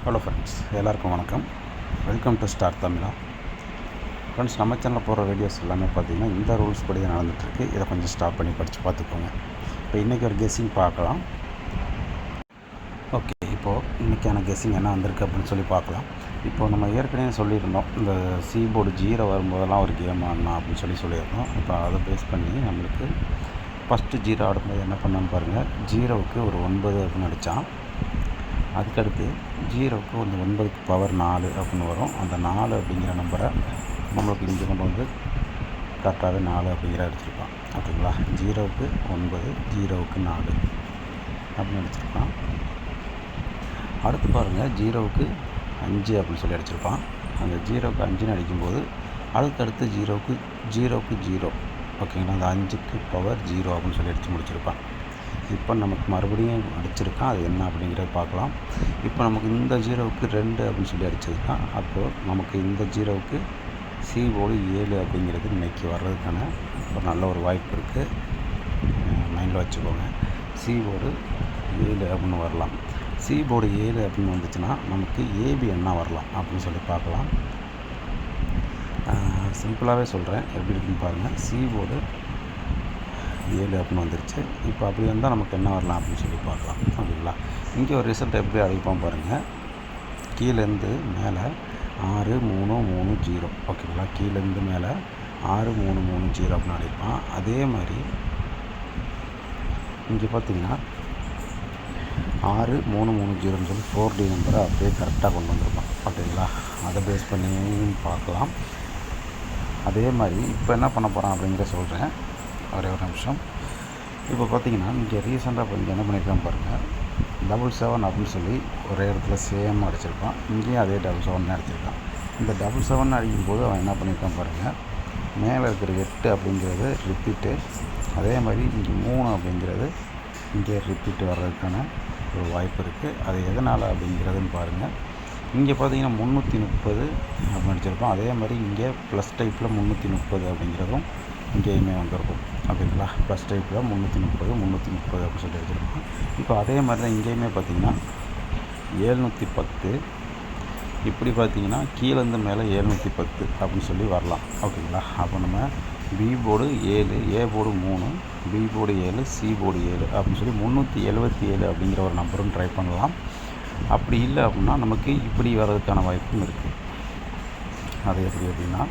Hello friends, எல்லாருக்கும் வணக்கம். Welcome to star Tamizha. Friends, நம்ம சேனலில் போடுற வீடியோஸ் எல்லாமே பார்த்திங்கன்னா இந்த ரூல்ஸ் படி தான் நடந்துகிட்ருக்கு. இதை கொஞ்சம் ஸ்டாப் பண்ணி படித்து பார்த்துக்கோங்க. இப்போ இன்றைக்கி ஒரு கெஸ்ஸிங் பார்க்கலாம். ஓகே, இப்போது இன்றைக்கான கெஸ்ஸிங் என்ன வந்திருக்கு அப்படின்னு சொல்லி பார்க்கலாம். இப்போது நம்ம ஏற்கனவே சொல்லியிருந்தோம், இந்த C-போர்டு 0 வரும்போதெல்லாம் ஒரு கேம் ஆடணும் அப்படின்னு சொல்லியிருந்தோம். இப்போ அதை பேஸ் பண்ணி நம்மளுக்கு ஃபஸ்ட்டு 0 ஆடும்போது என்ன பண்ணோன்னு பாருங்கள். 0க்கு ஒரு 9 அப்படின்னு அடித்தான். அதுக்கடுத்து 0க்கு வந்து 9க்கு பவர் 4 அப்படின்னு வரும். அந்த 4 அப்படிங்கிற நம்பரை நம்மளுக்கு இங்கே கொண்டு வந்து கரெக்டாகவே 4 அப்படிங்கிற அடிச்சிருப்பான். ஓகேங்களா? 0க்கு 9, 0க்கு 4 அப்படின்னு அடிச்சிருப்பான். அடுத்து பாருங்கள், 0க்கு 5 அப்படின்னு சொல்லி அடிச்சிருப்பான். அந்த 0க்கு 5ன்னு அடிக்கும்போது அடுத்தடுத்து 0க்கு 0 ஓகேங்களா? அந்த 5க்கு பவர் 0 அப்படின்னு சொல்லி அடித்து முடிச்சிருப்பான். இப்போ நமக்கு மறுபடியும் அடிச்சிருக்கான். அது என்ன அப்படிங்கிறத பார்க்கலாம். இப்போ நமக்கு இந்த 0க்கு 2 அப்படின்னு சொல்லி அடிச்சிருக்கான். அப்போது நமக்கு இந்த 0க்கு C-போர்டு 7 அப்படிங்கிறது இன்றைக்கி வர்றதுக்கான ஒரு நல்ல ஒரு வாய்ப்பு இருக்குது. மைண்டில் வச்சுக்கோங்க. C-போர்டு 7 அப்படின்னு வரலாம். C-போர்டு 7 அப்படின்னு வந்துச்சுன்னா நமக்கு AB என்ன வரலாம் அப்படின்னு சொல்லி பார்க்கலாம். சிம்பிளாகவே சொல்கிறேன், எப்படி இருக்குன்னு பாருங்கள். C-போர்டு 7 அப்படின்னு வந்துருச்சு. இப்போ அப்படி வந்தால் நமக்கு என்ன வரலாம் அப்படின்னு சொல்லி பார்க்கலாம். ஓகேங்களா? இங்கே ஒரு ரிசல்ட் எப்படி அடிப்போம் பாருங்கள். கீழேருந்து மேலே 6 3 3 0. ஓகேங்களா? கீழேருந்து மேலே 6 3 3 0 அப்படின்னு அடிப்பான். அதே மாதிரி இங்கே பார்த்தீங்கன்னா 6 3 3 0ன்னு சொல்லி 4D நம்பரை அப்படியே கரெக்டாக கொண்டு வந்திருப்பான். ஓகேங்களா? அதை பேஸ் பண்ணியும் பார்க்கலாம். அதே மாதிரி இப்போ என்ன பண்ண போகிறான் அப்படிங்கிற சொல்கிறேன். ஒரே ஒரு நிமிஷம். இப்போ பார்த்தீங்கன்னா இங்கே ரீசெண்டாக இப்போ இங்கே என்ன பண்ணியிருக்கான் பாருங்கள். 77 அப்படின்னு சொல்லி ஒரே இடத்துல சேமாக அடிச்சிருப்பான். இங்கேயும் அதே 77 அடிச்சிருக்கான். இந்த 77 அடிக்கும்போது அவன் என்ன பண்ணியிருக்கான் பாருங்கள். மேலே இருக்கிற 8 அப்படிங்கிறது ரிப்பீட்டு. அதே மாதிரி இங்கே 3 அப்படிங்கிறது இங்கே ரிப்பீட்டு வர்றதுக்கான ஒரு வாய்ப்பு இருக்குது. அது எதனால் அப்படிங்கிறதுன்னு பாருங்கள். இங்கே பார்த்தீங்கன்னா 330 அப்படின்னு அடிச்சிருப்பான். அதே மாதிரி இங்கே ப்ளஸ் டைப்பில் 330 அப்படிங்கிறதும் இங்கேயுமே வந்திருக்கும். ஓகேங்களா? ப்ளஸ் டைப்பில் 330 அப்படின்னு சொல்லி வச்சுருக்கோம். இப்போ அதே மாதிரி தான் இங்கேயுமே பார்த்திங்கன்னா 710 இப்படி பார்த்திங்கன்னா கீழேருந்து மேலே 710 அப்படின்னு சொல்லி வரலாம். ஓகேங்களா? அப்போ நம்ம B-போர்டு 7, A-போர்டு 3, B-போர்டு 7, C-போர்டு 7 அப்படின்னு சொல்லி 377 அப்படிங்கிற ஒரு நம்பரும் ட்ரை பண்ணலாம். அப்படி இல்லை அப்படின்னா நமக்கு இப்படி வர்றதுக்கான வாய்ப்பும் இருக்குது. அது எப்படி அப்படின்னா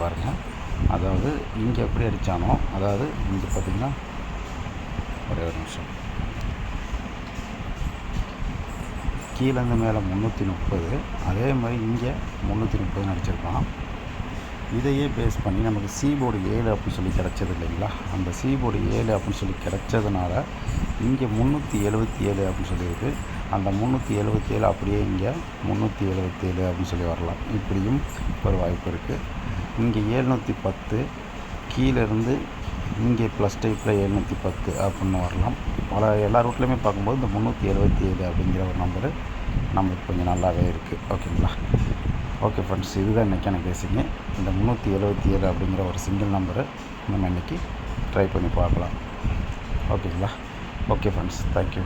பாருங்கள். அதாவது இங்கே எப்படி அடித்தானோ, அதாவது இங்கே பார்த்திங்கன்னா ஒரே ஒரு நிமிஷம். கீழேருந்து மேலே 330, அதே மாதிரி இங்கே 330 அடிச்சிருப்பான். இதையே பேஸ் பண்ணி நமக்கு C-போர்டு 7 அப்படின்னு சொல்லி கிடச்சது இல்லைங்களா? அந்த C-போர்டு 7 அப்படின்னு சொல்லி கிடச்சதுனால இங்கே 377 அப்படின்னு சொல்லியிருக்கு. அந்த 377 அப்படியே இங்கே 377 அப்படின்னு சொல்லி வரலாம். இப்படியும் ஒரு வாய்ப்பு இருக்குது. இங்கே 710 கீழேருந்து இங்கே ப்ளஸ் டைப்பில் 710 அப்படின்னு வரலாம். எல்லா ரூட்லேயுமே பார்க்கும்போது இந்த 377 அப்படிங்கிற ஒரு நம்பரு நம்மளுக்கு கொஞ்சம் நல்லாவே இருக்குது. ஓகேங்களா? ஓகே ஃப்ரெண்ட்ஸ், இதுதான் இன்றைக்கான பேசிங்க. இந்த 377 அப்படிங்கிற ஒரு சிங்கிள் நம்பரை நம்ம இன்றைக்கி ட்ரை பண்ணி பார்க்கலாம். ஓகேங்களா? Okay friends, thank you.